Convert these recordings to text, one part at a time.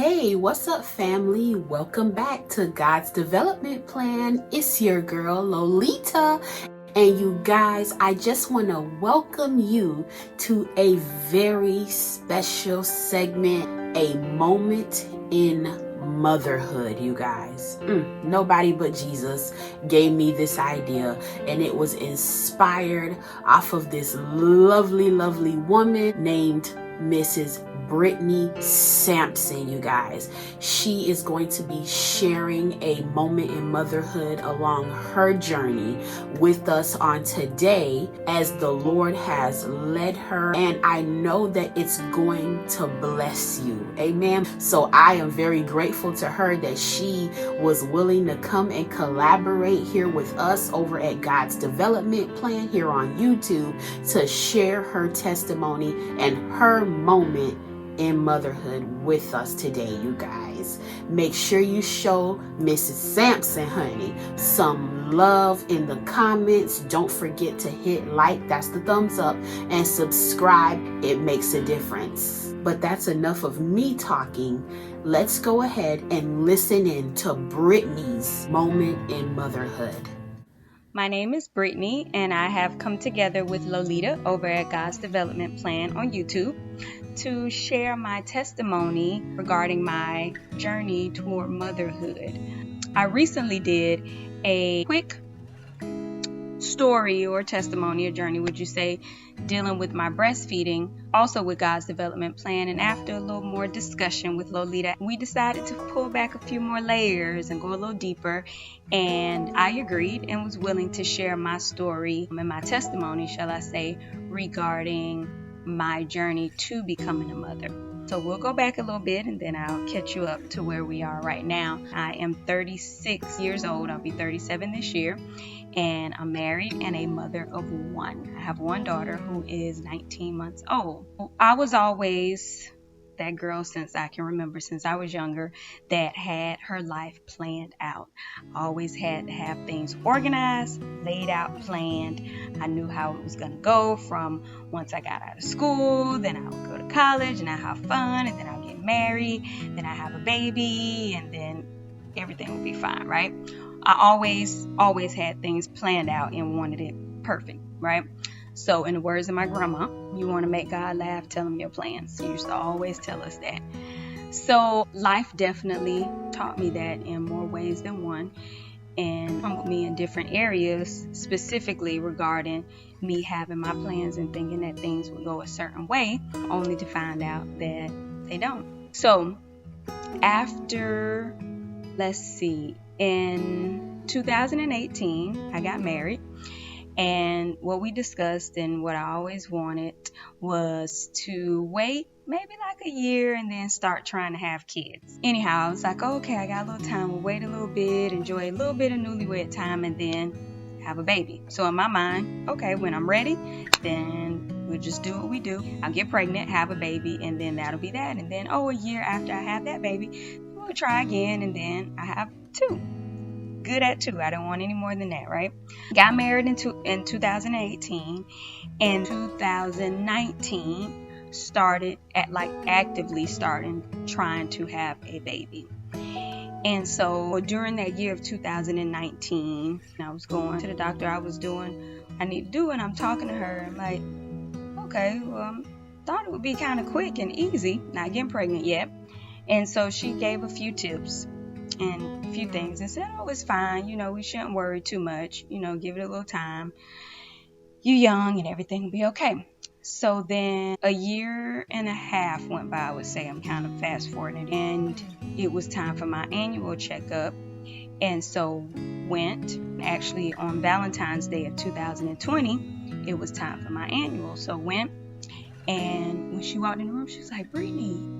Hey, what's up, family? Welcome back to God's Development Plan. It's your girl, Lolita. And you guys, I just want to welcome you to a very special segment, a moment in motherhood, you guys. Nobody but Jesus gave me this idea, and it was inspired off of this lovely woman named Mrs.Britney Sampson, you guys. She is going to be sharing a moment in motherhood along her journey with us on today as the Lord has led her, and I know that it's going to bless you. Amen. So I am very grateful to her that she was willing to come and collaborate here with us over at God's Development Plan here on YouTube to share her testimony and her moment in motherhood with us today, you guys. Make sure you show Mrs. Sampson, honey, some love in the comments. Don't forget to hit like, that's the thumbs up, and subscribe. It makes a difference. But that's enough of me talking. Let's go ahead and listen in to Britney's moment in motherhood. My name is Brittany, and I have come together with Lolita over at God's Development Plan on YouTube to share my testimony regarding my journey toward motherhood. I recently did a quick story or testimony or journey, would you say, dealing with my breastfeeding, also with God's Development Plan. And after a little more discussion with Lolita, we decided to pull back a few more layers and go a little deeper. And I agreed and was willing to share my story and my testimony, shall I say, regarding my journey to becoming a mother. So we'll go back a little bit and then I'll catch you up to where we are right now. I am 36 years old. I'll be 37 this year. And I'm married and a mother of one. I have one daughter who is 19 months old. I was always that girl since I can remember, since I was younger, that had her life planned out. I always had to have things organized, laid out, planned. I knew how it was going to go from once I got out of school, then I would go to college and I have fun, and then I'll get married, then I have a baby, and then everything would be fine, right? I always had things planned out and wanted it perfect, right? So in the words of my grandma, you want to make God laugh, tell him your plans. She used to always tell us that. So life definitely taught me that in more ways than one, and humbled me in different areas, specifically regarding me having my plans and thinking that things would go a certain way, only to find out that they don't. So after, in 2018, I got married. And what we discussed and what I always wanted was to wait maybe like a year and then start trying to have kids. Anyhow, I was like, okay, I got a little time. We'll wait a little bit, enjoy a little bit of newlywed time, and then have a baby. So in my mind, okay, when I'm ready, then we'll just do what we do. I'll get pregnant, have a baby, and then that'll be that. And then, a year after I have that baby, we'll try again, and then I have two. Good at two. I don't want any more than that, right? Got married in 2018, and 2019 started actively starting trying to have a baby. And so during that year of 2019, I was going to the doctor. I was doing I need to do, and I'm talking to her. I'm like, okay, well, thought it would be kind of quick and easy, not getting pregnant yet. And so she gave a few tips and a few things and said, it's fine, we shouldn't worry too much, give it a little time, you're young and everything will be okay. So then a year and a half went by, I would say. I'm kind of fast forwarding, and it was time for my annual checkup. And so went, actually on Valentine's Day of 2020, it was time for my annual. So went, and when she walked in the room, she was like, Brittany,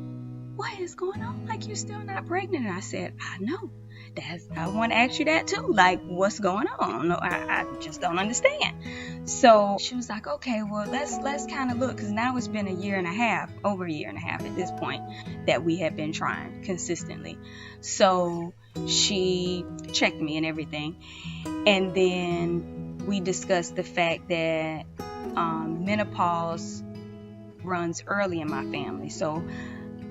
what is going on? Like, you're still not pregnant. And I said, I know. I want to ask you that too. Like, what's going on? No, I just don't understand. So she was like, okay, well, let's kind of look, because now it's been over a year and a half at this point that we have been trying consistently. So she checked me and everything. And then we discussed the fact that menopause runs early in my family. So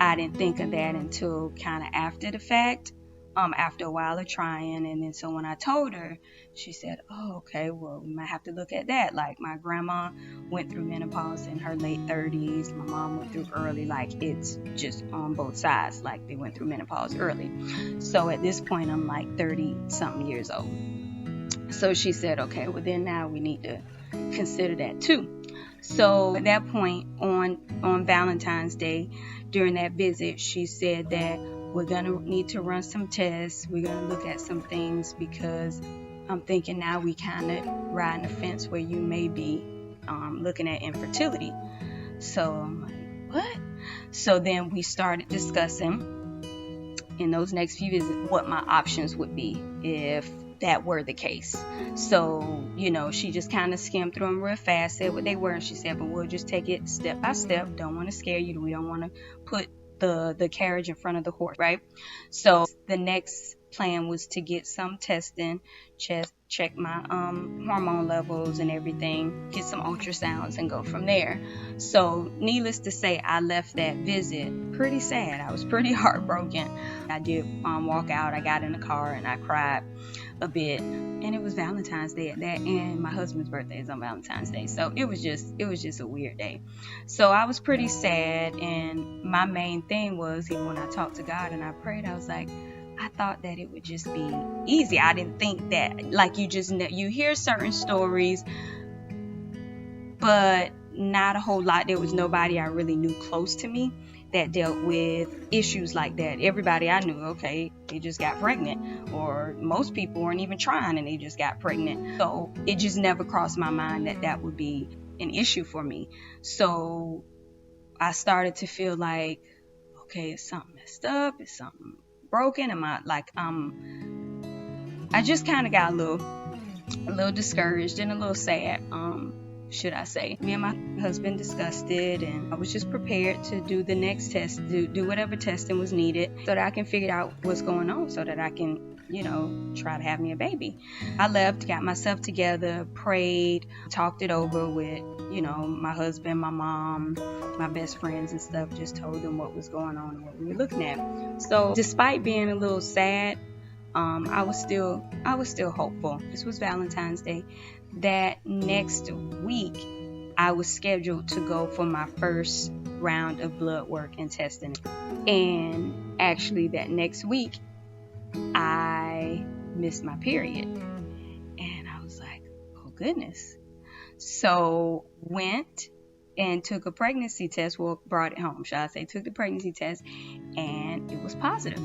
I didn't think of that until kind of after the fact, after a while of trying. And then so when I told her, she said, oh, okay, well, we might have to look at that. Like, my grandma went through menopause in her late 30s. My mom went through early. Like, it's just on both sides. Like, they went through menopause early. So at this point, I'm like 30-something years old. So she said, okay, well, then now we need to consider that too. So at that point, on Valentine's Day, during that visit, she said that we're going to need to run some tests. We're going to look at some things, because I'm thinking now we kind of riding the fence where you may be looking at infertility. So I'm like, what? So then we started discussing in those next few visits what my options would be if that were the case. So, she just kind of skimmed through them real fast, said what they were, and she said, but we'll just take it step by step. Don't want to scare you. We don't want to put the carriage in front of the horse, right? So the next plan was to get some testing, check my hormone levels and everything, get some ultrasounds, and go from there. So needless to say, I left that visit pretty sad. I was pretty heartbroken. I did walk out. I got in the car and I cried a bit, and it was Valentine's Day at that, and my husband's birthday is on Valentine's Day, so it was just a weird day. So I was pretty sad, and my main thing was, even when I talked to God and I prayed, I was like, I thought that it would just be easy. I didn't think that, like, you hear certain stories, but not a whole lot. There was nobody I really knew close to me that dealt with issues like that. Everybody I knew, okay, they just got pregnant, or most people weren't even trying and they just got pregnant. So it just never crossed my mind that that would be an issue for me. So I started to feel like, okay, is something messed up? Is something broken? Am I like, I just kind of got a little discouraged and a little sad, should I say. Me and my husband discussed it, and I was just prepared to do the next test, do whatever testing was needed, so that I can figure out what's going on, so that I can, try to have me a baby. I left, got myself together, prayed, talked it over with, my husband, my mom, my best friends and stuff, just told them what was going on and what we were looking at. So despite being a little sad, I was still hopeful. This was Valentine's Day. That next week, I was scheduled to go for my first round of blood work and testing. And actually, that next week, I missed my period. And I was like, oh goodness. So went and took a pregnancy test. Well, brought it home, shall I say. Took the pregnancy test, and it was positive.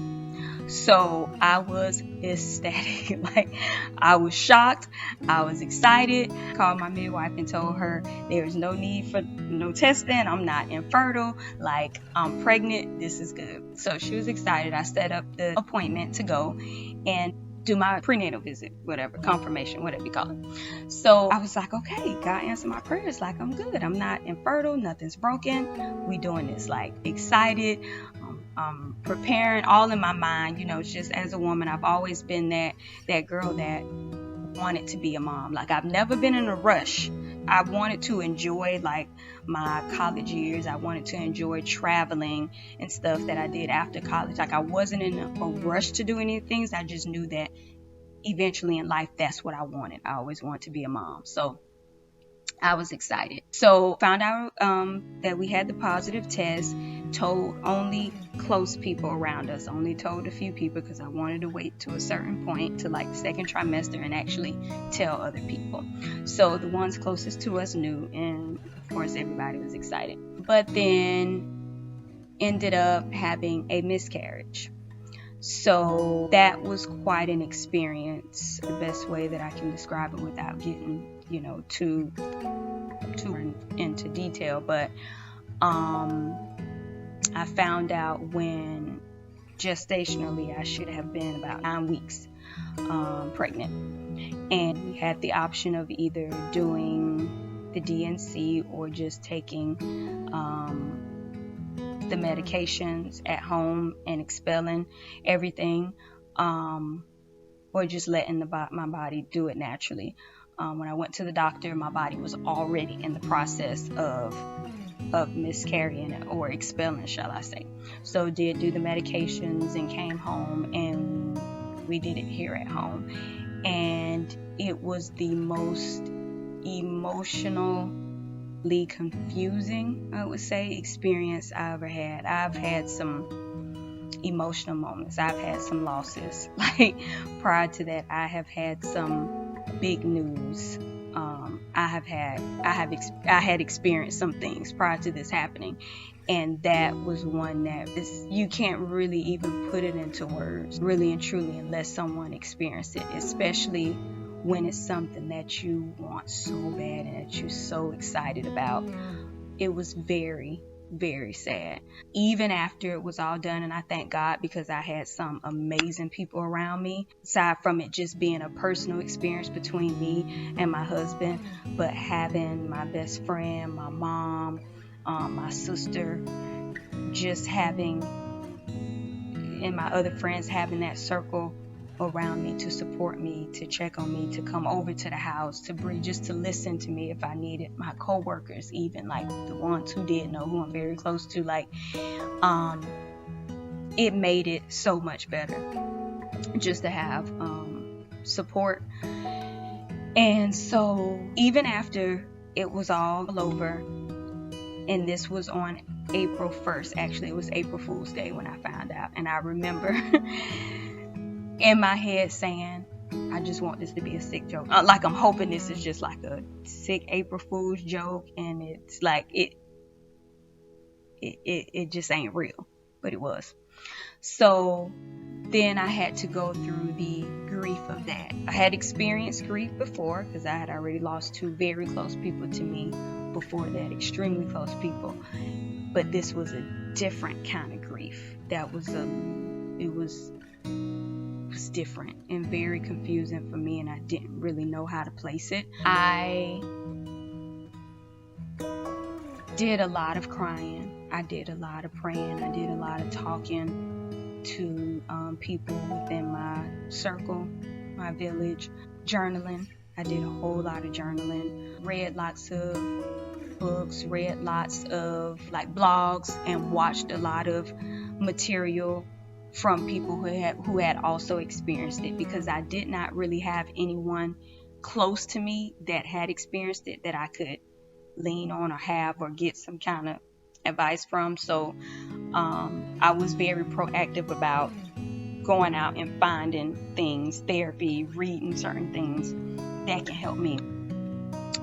So I was ecstatic. Like, I was shocked. I was excited. Called my midwife and told her there's no need for no testing. I'm not infertile. Like, I'm pregnant. This is good. So she was excited. I set up the appointment to go and do my prenatal visit, whatever, confirmation, whatever you call it. So I was like, okay, God answered my prayers. Like, I'm good. I'm not infertile. Nothing's broken. We doing this. Like, excited. Preparing, all in my mind. Just as a woman, I've always been that girl that wanted to be a mom. Like, I've never been in a rush. I wanted to enjoy, like, my college years. I wanted to enjoy traveling and stuff that I did after college. Like, I wasn't in a rush to do any things. I just knew that eventually in life, that's what I wanted. I always wanted to be a mom. So I was excited. So found out that we had the positive test. Told only close people around us. Only told a few people, because I wanted to wait to a certain point, to like the second trimester, and actually tell other people. So the ones closest to us knew, and of course everybody was excited. But then ended up having a miscarriage. So that was quite an experience. The best way that I can describe it without getting too into detail, but I found out when gestationally I should have been about 9 weeks pregnant, and we had the option of either doing the DNC or just taking the medications at home and expelling everything, or just letting my body do it naturally. When I went to the doctor, my body was already in the process of of miscarrying or expelling, shall I say. So did do the medications and came home, and we did it here at home. And it was the most emotionally confusing, I would say, experience I ever had. I've had some emotional moments. I've had some losses. Like prior to that, I have had some big news. I had experienced some things prior to this happening, and that was one that you can't really even put it into words, really and truly, unless someone experienced it, especially when it's something that you want so bad and that you're so excited about. It was very, very sad. Even after it was all done, and I thank God because I had some amazing people around me, aside from it just being a personal experience between me and my husband, but having my best friend, my mom, my sister, just having, and my other friends having that circle around me to support me, to check on me, to come over to the house, to breathe, just to listen to me if I needed. My co-workers, even like the ones who did know, who I'm very close to, like it made it so much better just to have support. And so even after it was all over, and this was on April 1st, actually it was April Fool's Day when I found out, and I remember in my head saying, I just want this to be a sick joke. Like I'm hoping this is just like a sick April Fool's joke, and it's like it just ain't real, but it was. So then I had to go through the grief of that. I had experienced grief before because I had already lost 2 very close people to me before that, extremely close people. But this was a different kind of grief. It was different and very confusing for me, and I didn't really know how to place it. I did a lot of crying. I did a lot of praying. I did a lot of talking to people within my circle, my village, journaling. I did a whole lot of journaling, read lots of books, read lots of like blogs, and watched a lot of material from people who had also experienced it, because I did not really have anyone close to me that had experienced it that I could lean on or have or get some kind of advice from. So I was very proactive about going out and finding things, therapy, reading certain things that can help me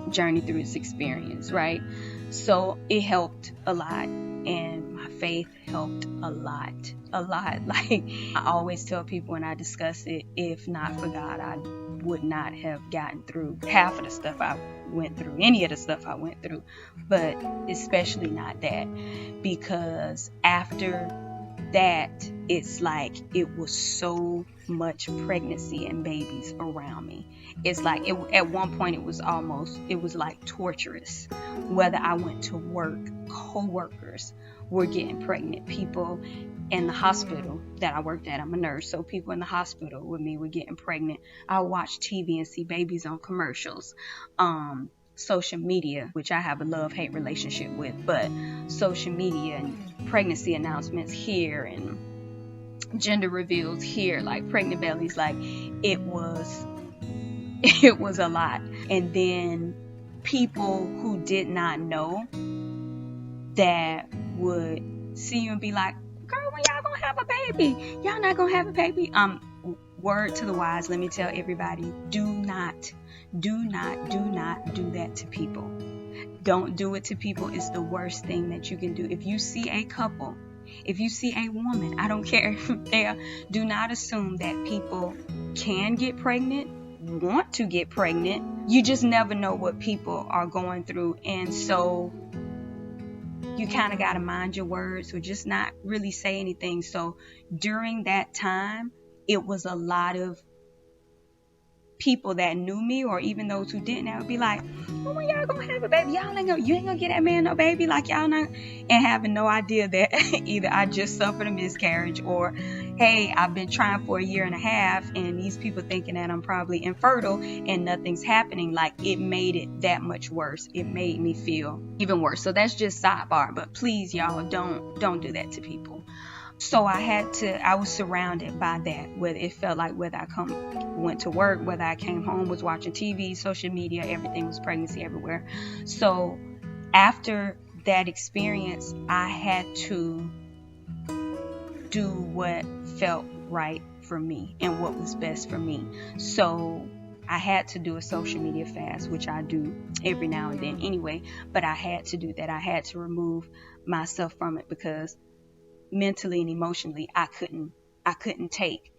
journey through this experience, right? So it helped a lot, and my faith helped a lot. Like I always tell people when I discuss it, if not for God, I would not have gotten through half of the stuff I went through, any of the stuff I went through, but especially not that, because after that, it's like it was so much pregnancy and babies around me. It's like at one point it was like torturous. Whether I went to work, co-workers were getting pregnant. People in the hospital that I worked at, I'm a nurse, so people in the hospital with me were getting pregnant. I watch TV and see babies on commercials. Social media, which I have a love-hate relationship with, but social media and pregnancy announcements here and gender reveals here, like pregnant bellies, like it was a lot. And then people who did not know that would see you and be like, girl, when y'all gonna have a baby? Y'all not gonna have a baby? Word to the wise, let me tell everybody, do not do that to people. Don't do it to people. It's the worst thing that you can do. If you see a couple, if you see a woman, I don't care if they are, do not assume that people can get pregnant, want to get pregnant. You just never know what people are going through. And so you kind of got to mind your words or just not really say anything. So during that time, it was a lot of people that knew me, or even those who didn't, I would be like, well, when y'all gonna have a baby? You ain't gonna get that man no baby, like y'all not, and having no idea that either I just suffered a miscarriage, or hey, I've been trying for a year and a half, and these people thinking that I'm probably infertile and nothing's happening. Like, it made it that much worse. It made me feel even worse. So that's just sidebar, but please, y'all, don't do that to people. So I was surrounded by that, whether it felt like whether I went to work, whether I came home, was watching TV, social media, everything was pregnancy everywhere. So after that experience, I had to do what felt right for me and what was best for me. So I had to do a social media fast, which I do every now and then anyway, but I had to do that. I had to remove myself from it, because mentally and emotionally, I couldn't take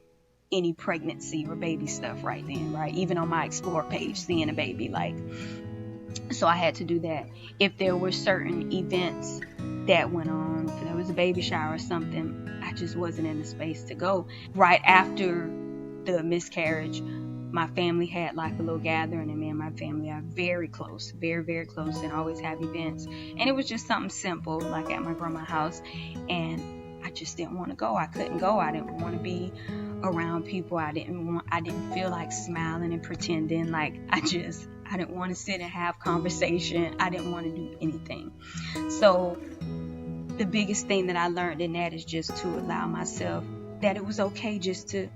any pregnancy or baby stuff right then, right? Even on my Explore page, seeing a baby, like, so I had to do that. If there were certain events that went on, if there was a baby shower or something, I just wasn't in the space to go. Right after the miscarriage, my family had like a little gathering, and me and my family are very close, very, very close, and always have events. And it was just something simple, like at my grandma's house, and I just didn't want to go. I couldn't go. I didn't want to be around people. I didn't feel like smiling and pretending. Like, I didn't want to sit and have conversation. I didn't want to do anything. So the biggest thing that I learned in that is just to allow myself that it was okay just to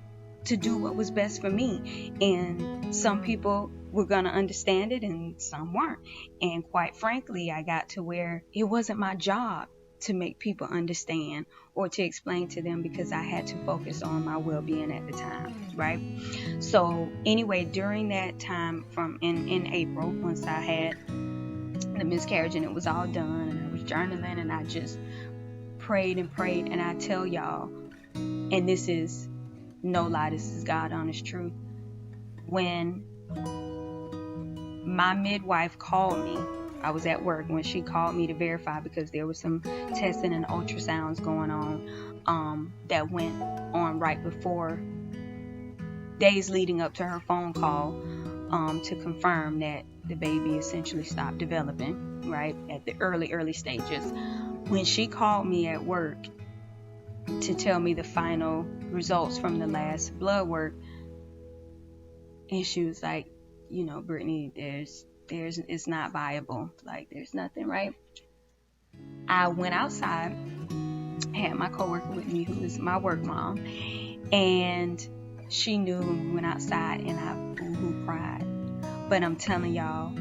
do what was best for me. And some people were going to understand it and some weren't. And quite frankly, I got to where it wasn't my job to make people understand or to explain to them, because I had to focus on my well-being at the time, right? So anyway, during that time from in April, once I had the miscarriage and it was all done, and I was journaling, and I just prayed and prayed, and I tell y'all, and this is no lie, this is God honest truth, when my midwife called me, I was at work when she called me to verify, because there was some testing and ultrasounds going on that went on right before, days leading up to her phone call to confirm that the baby essentially stopped developing, right, at the early stages. When she called me at work to tell me the final results from the last blood work, and she was like, Brittany, it's not viable. Like, there's nothing, right? I went outside, had my coworker with me, who is my work mom, and she knew when we went outside, and I boo-hoo cried. But I'm telling y'all,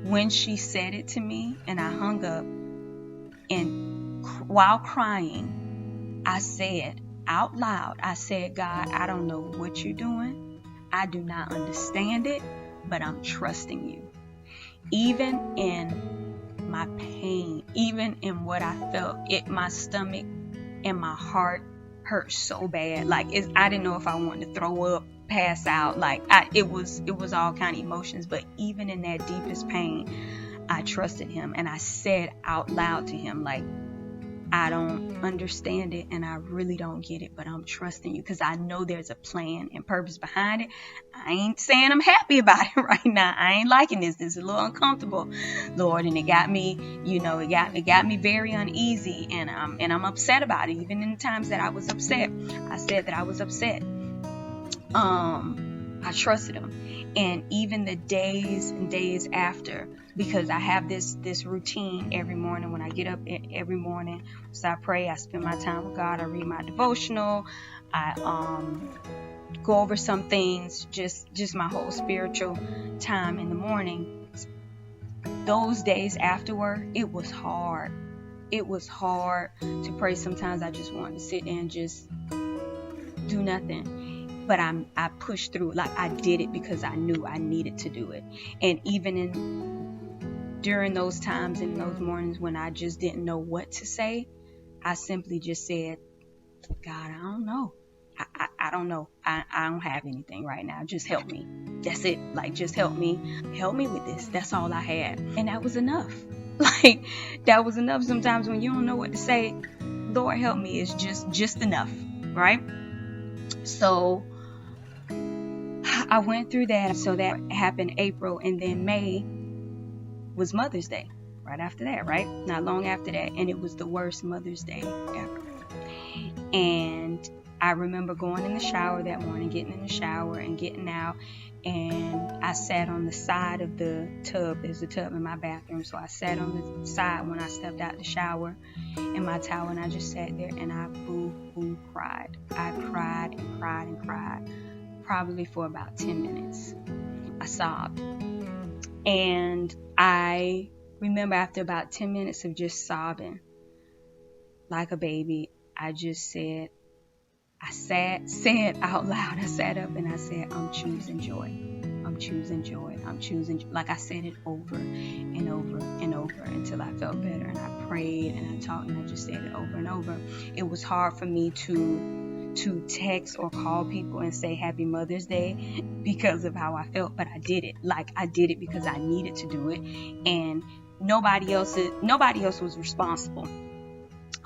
when she said it to me and I hung up, and while crying, I said out loud, I said, God, I don't know what you're doing. I do not understand it, but I'm trusting you. Even in my pain, even in what I felt, my stomach and my heart hurt so bad. Like, I didn't know if I wanted to throw up, pass out. Like, it was all kind of emotions. But even in that deepest pain, I trusted him, and I said out loud to him, like, I don't understand it, and I really don't get it, but I'm trusting you, because I know there's a plan and purpose behind it. I ain't saying I'm happy about it right now. I ain't liking this. This is a little uncomfortable, Lord, and it got me, it got me very uneasy, and I'm upset about it. Even in the times that I was upset, I said that I was upset. I trusted him. And even the days and days after, because I have this routine every morning. When I get up every morning, so I pray, I spend my time with God, I read my devotional, I go over some things, just my whole spiritual time in the morning. Those days afterward, it was hard. It was hard to pray. Sometimes I just wanted to sit there and just do nothing. But I pushed through. Like, I did it because I knew I needed to do it. And even during those times, in those mornings when I just didn't know what to say, I simply just said, God, I don't know. I don't know. I don't have anything right now. Just help me. That's it. Like, just help me. Help me with this. That's all I had. And that was enough. Like, that was enough. Sometimes when you don't know what to say, Lord help me, is just enough. Right? So, I went through that. So that happened April, and then May was Mother's Day right after that, right? Not long after that. And it was the worst Mother's Day ever. And I remember going in the shower that morning, getting in the shower and getting out. And I sat on the side of the tub. There's a tub in my bathroom. So I sat on the side when I stepped out the shower in my towel, and I just sat there and I boo-hoo cried. I cried and cried and cried, probably for about 10 minutes. I sobbed. And I remember after about 10 minutes of just sobbing like a baby, I just said out loud, I sat up and I said, I'm choosing joy. I'm choosing joy. I'm choosing joy. Like I said it over and over and over until I felt better. And I prayed and I talked and I just said it over and over. It was hard for me to text or call people and say Happy Mother's Day because of how I felt, but I did it. Like I did it because I needed to do it. And nobody else was responsible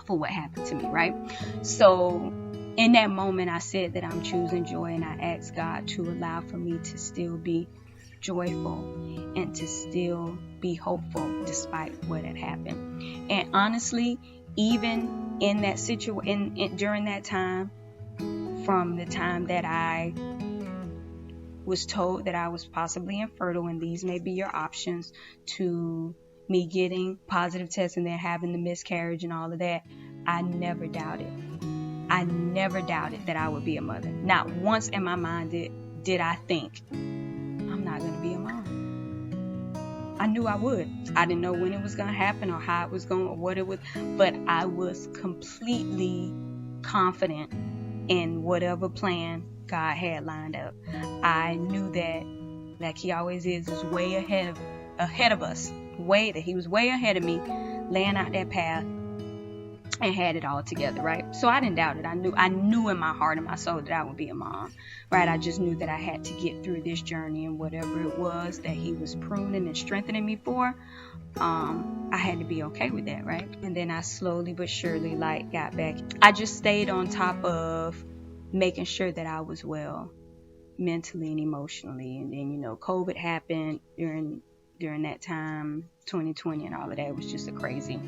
for what happened to me, right? So in that moment, I said that I'm choosing joy, and I asked God to allow for me to still be joyful and to still be hopeful despite what had happened. And honestly, even in that situation, during that time, from the time that I was told that I was possibly infertile and these may be your options, to me getting positive tests and then having the miscarriage and all of that, I never doubted that I would be a mother. Not once in my mind did I think, I'm not going to be a mom. I knew I would. I didn't know when it was going to happen or how it was going, or what it was, but I was completely confident in whatever plan God had lined up. I knew that, like He always is way ahead of us. That He was way ahead of me, laying out that path and had it all together, right? So I didn't doubt it. I knew in my heart and my soul that I would be a mom, right? I just knew that I had to get through this journey, and whatever it was that He was pruning and strengthening me for, I had to be okay with that, right? And then I slowly but surely got back. I just stayed on top of making sure that I was well mentally and emotionally. And then, COVID happened during that time, 2020 and all of that. It was just a crazy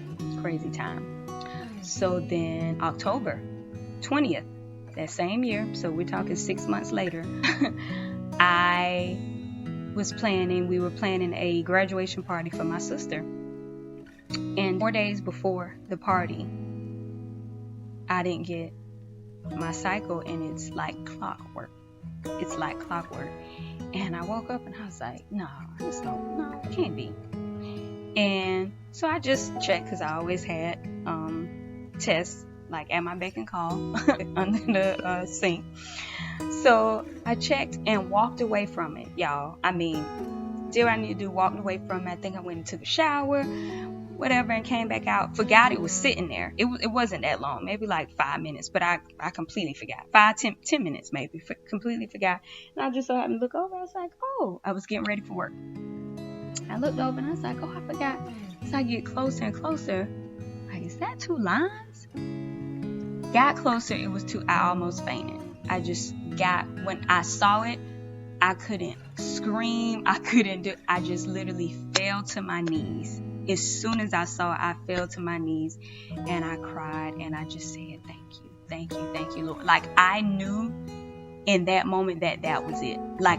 time. So then October 20th, that same year, so we're talking 6 months later, we were planning a graduation party for my sister. And 4 days before the party, I didn't get my cycle, and it's like clockwork. And I woke up and I was like, no, it can't be. And so I just checked, because I always had tests at my beck and call under the sink. So I checked and walked away from it, y'all. I mean, did what I need to do, walked away from it. I think I went and took a shower, whatever, and came back out. Forgot it was sitting there. It wasn't that long, maybe 5 minutes, but I completely forgot. 10 minutes maybe, completely forgot. And I just so happened to look over. I was like, oh, I was getting ready for work. I looked over and I was like, oh, I forgot. As I get closer and closer, is that 2 lines? Got closer, it was 2. I almost fainted. When I saw it, I couldn't scream. I just literally fell to my knees. As soon as I saw it, I fell to my knees and I cried and I just said, thank you, Lord. I knew in that moment that was it.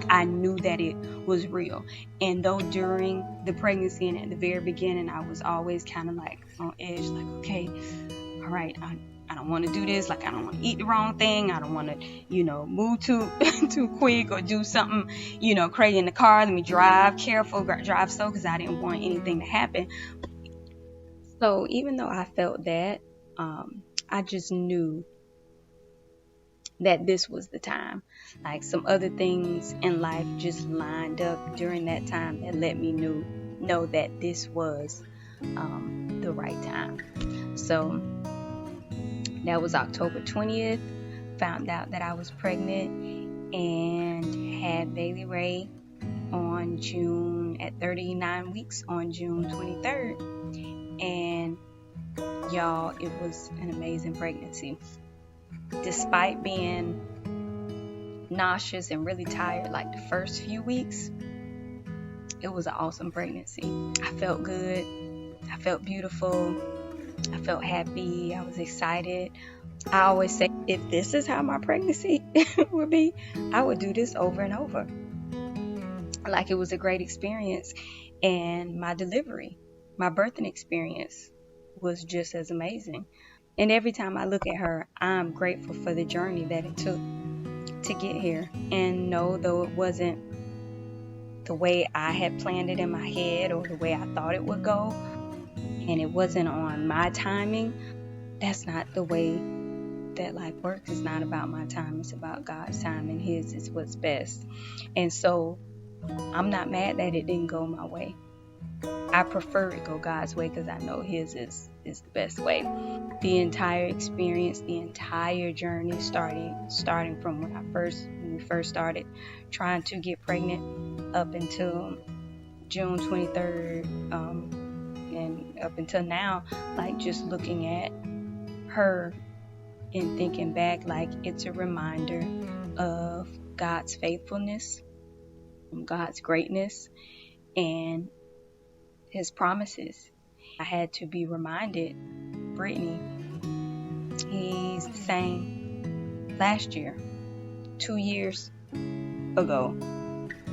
I knew that it was real. And though during the pregnancy and at the very beginning, I was always kind of on edge, okay, all right, I don't want to do this. I don't want to eat the wrong thing. I don't want to, move too quick or do something, crazy in the car. Let me drive careful, drive slow, because I didn't want anything to happen. So even though I felt that, I just knew that this was the time. Some other things in life just lined up during that time that let me know that this was the right time. So that was October 20th. Found out that I was pregnant and had baby Ray at 39 weeks on June 23rd. And y'all, it was an amazing pregnancy. Despite being nauseous and really tired like the first few weeks, it was an awesome pregnancy. I felt good. I felt beautiful. I felt happy. I was excited. I always say, if this is how my pregnancy would be, I would do this over and over. Like, it was a great experience. And my delivery, my birthing experience was just as amazing. And every time I look at her, I'm grateful for the journey that it took to get here. And no, though it wasn't the way I had planned it in my head or the way I thought it would go, and it wasn't on my timing, that's not the way that life works. It's not about my time. It's about God's time, and His is what's best. And so I'm not mad that it didn't go my way. I prefer it go God's way because I know His is the best way. The entire experience, the entire journey, starting from when we first started trying to get pregnant up until June 23rd, and up until now, like, just looking at her and thinking back, like, it's a reminder of God's faithfulness, God's greatness, and His promises. I had to be reminded, Brittany, He's the same last year, 2 years ago.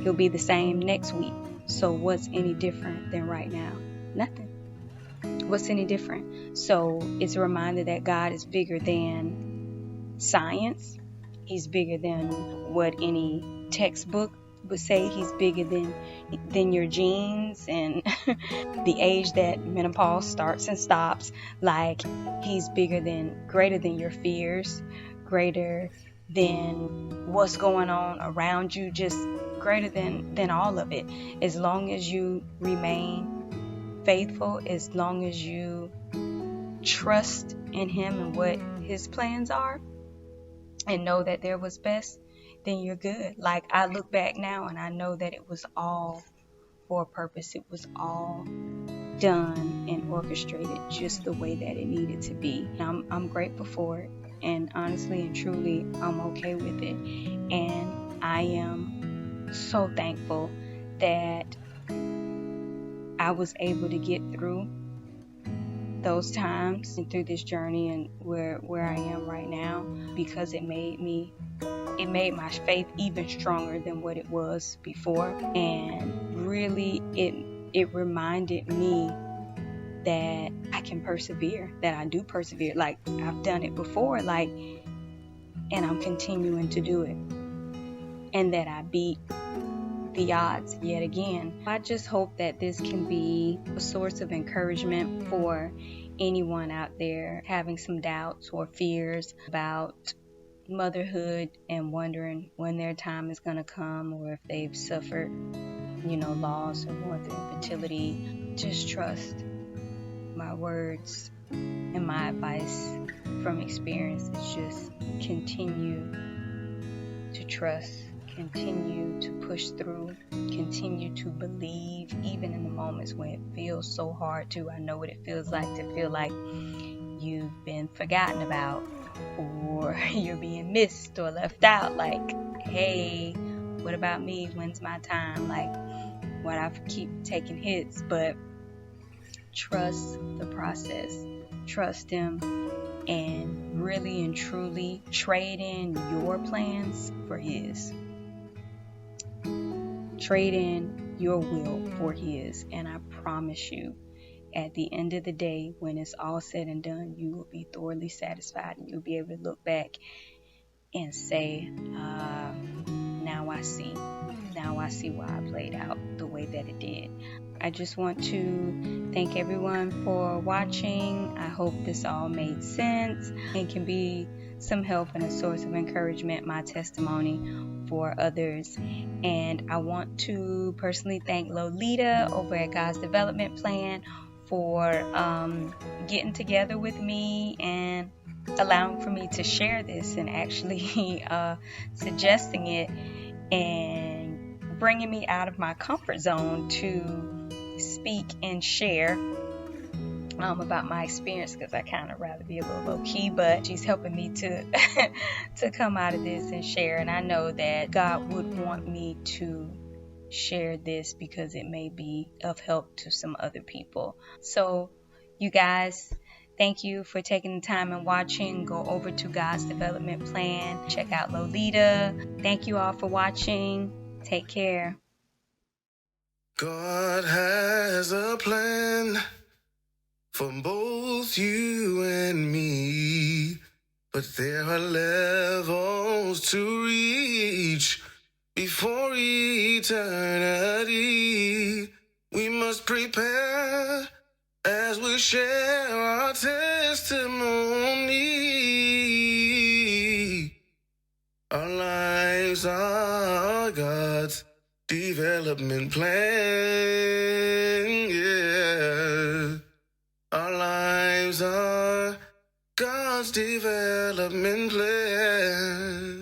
He'll be the same next week. So what's any different than right now? Nothing. What's any different? So it's a reminder that God is bigger than science. He's bigger than what any textbook would say. He's bigger than your genes and the age that menopause starts and stops. Like, He's greater than your fears, greater than what's going on around you, just greater than all of it. As long as you remain faithful, as long as you trust in Him and what His plans are, and know that there was best, then you're good. Like, I look back now and I know that it was all for a purpose. It was all done and orchestrated just the way that it needed to be. I'm grateful for it, and honestly and truly, I'm okay with it. And I am so thankful that I was able to get through those times and through this journey and where I am right now, because it made my faith even stronger than what it was before. And really, it reminded me that I can persevere, that I do persevere. Like, I've done it before, like, and I'm continuing to do it, and that I beat the odds yet again. I just hope that this can be a source of encouragement for anyone out there having some doubts or fears about motherhood and wondering when their time is going to come, or if they've suffered, loss or going through infertility. Just trust. My words and my advice from experience is just continue to trust, continue to push through, continue to believe, even in the moments when it feels so hard to. I know what it feels like to feel like you've been forgotten about, or you're being missed or left out. Like, hey, what about me? When's my time? Like, what I keep taking hits, but trust the process. Trust Him, and really and truly trade in your plans for His. Trade in your will for His, and I promise you, at the end of the day, when it's all said and done, you will be thoroughly satisfied, and you'll be able to look back and say, now I see why I played out the way that it did. I just want to thank everyone for watching. I hope this all made sense and can be some help and a source of encouragement, my testimony for others. And I want to personally thank Lolita over at God's Development Plan for getting together with me and allowing for me to share this, and actually suggesting it and bringing me out of my comfort zone to speak and share about my experience, because I kind of rather be a little low key, but she's helping me to to come out of this and share. And I know that God would want me to share this because it may be of help to some other people. So you guys, thank you for taking the time and watching. Go over to God's Development Plan. Check out Lolita. Thank you all for watching. Take care. God has a plan for both you and me, but there are levels to reach before eternity. We must prepare as we share our testimony. Our lives are God's development plan, yeah. Our lives are God's development plan.